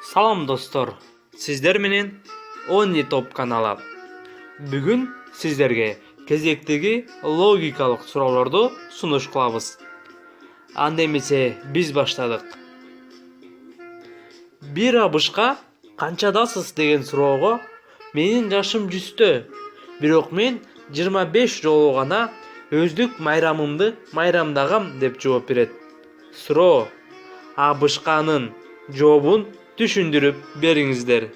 Салам достор, сиздер менен Only Top каналы. Бүгүн сиздерге кезектеги логикалык суроолорду сунуш кылабыз. Анда эмесе биз баштадык. Бир абышка канчадасыз деген суроого менин жашым 100тө, бирок мен 25 жолу гана өздүк майрамымды майрамдагам деп жооп берет. Суроо абышканын жообун түшүндүрүп бериңиздер.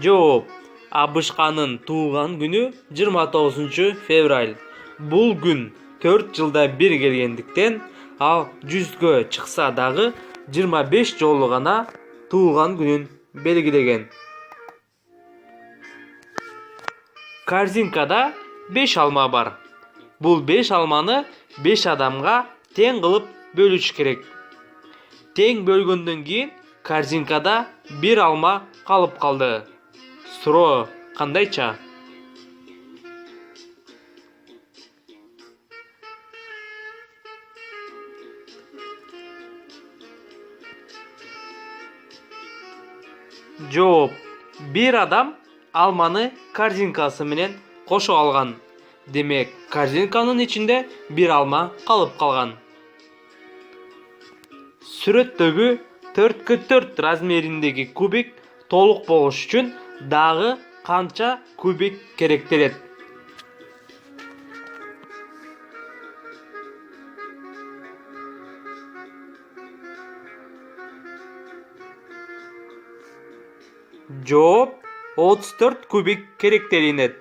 Жооп: абышканын туулган күнү 29 февраль. Бул күн 4 жылда бир келгендиктен ал 100гө чыкса дагы 25 жолу гана туулган күнүн белгилеген. Корзинкада 5 алма бар. Бул 5 алманы 5 адамга тең кылып бөлүш керек. Тең бөлгөндөн кийин корзинкада 1 алма калып калды. Суроо кандайча? Жооп: бир адам алманы корзинкасы менен кошо алган. Демек, корзинканын ичинде бир алма калып калган. Сүрөттөгү 4x4 размериндеги кубик толук болуш үчүн дагы канча кубик керектелет? Жооп: 34 кубик керектелинет.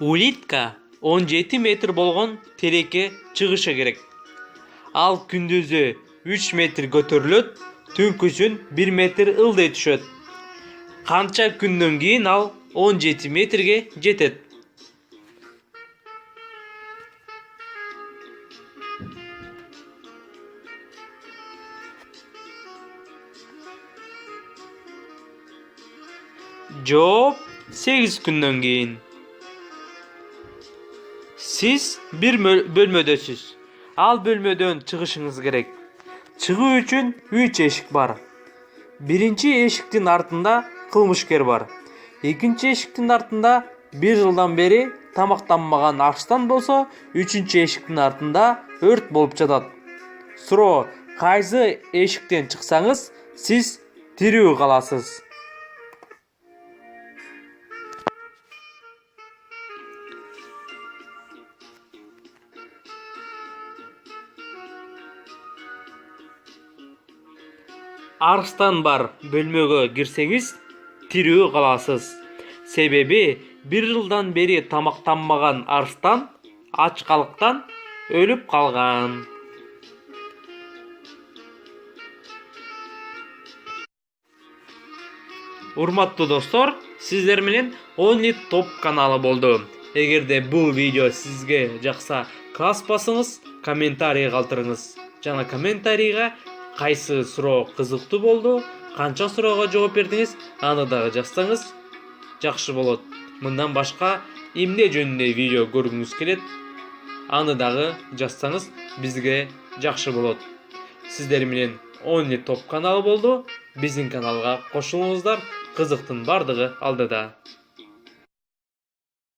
Улитка 17 метр болгон тереке чыгышы керек. Ал күндүзү 3 метр көтөрүлөт, түнкүсүн 1 метр ылдый түшөт. Канча күндөн кийин ал 17 метрге жетет? Жооп: 8 күндөн кийин. Сиз бир бөлмөдөсүз. Ал бөлмөдөн чыгышыңыз керек. Чыгуу үчүн 3 эшик бар. Биринчи эшиктин артында кылмышкер бар. Экинчи эшиктин артында 1 жылдан бери тамактанбаган арстан болсо, үчүнчү эшиктин артында өрт болуп жатат. Суроо: кайсы эшиктен чыксаңыз, сиз тирүү каласыз? Арстан бар бөлмөгө кирсеңиз, тирүү каласыз. Себеби 1 жылдан бери тамактанбаган арстан ачкалыктан өлүп калган. Урматтуу достор, сиздер менен Only Top каналы болду. Эгерде бул видео сизге жакса, класс басыңыз, комментарий калтырыңыз. Жана комментарийга кайсы суроо кызыктуу болду, канча суроого жооп бердиңиз, аны дагы жазсаңыз жакшы болот. Мындан башка эмне жөнүндө видео көргүңүз келет, аны дагы жазсаңыз бизге жакшы болот. Сиздер менен Only Top каналы болду. Биздин каналга кошулуңуздар. Кызыктын бардыгы алдыда.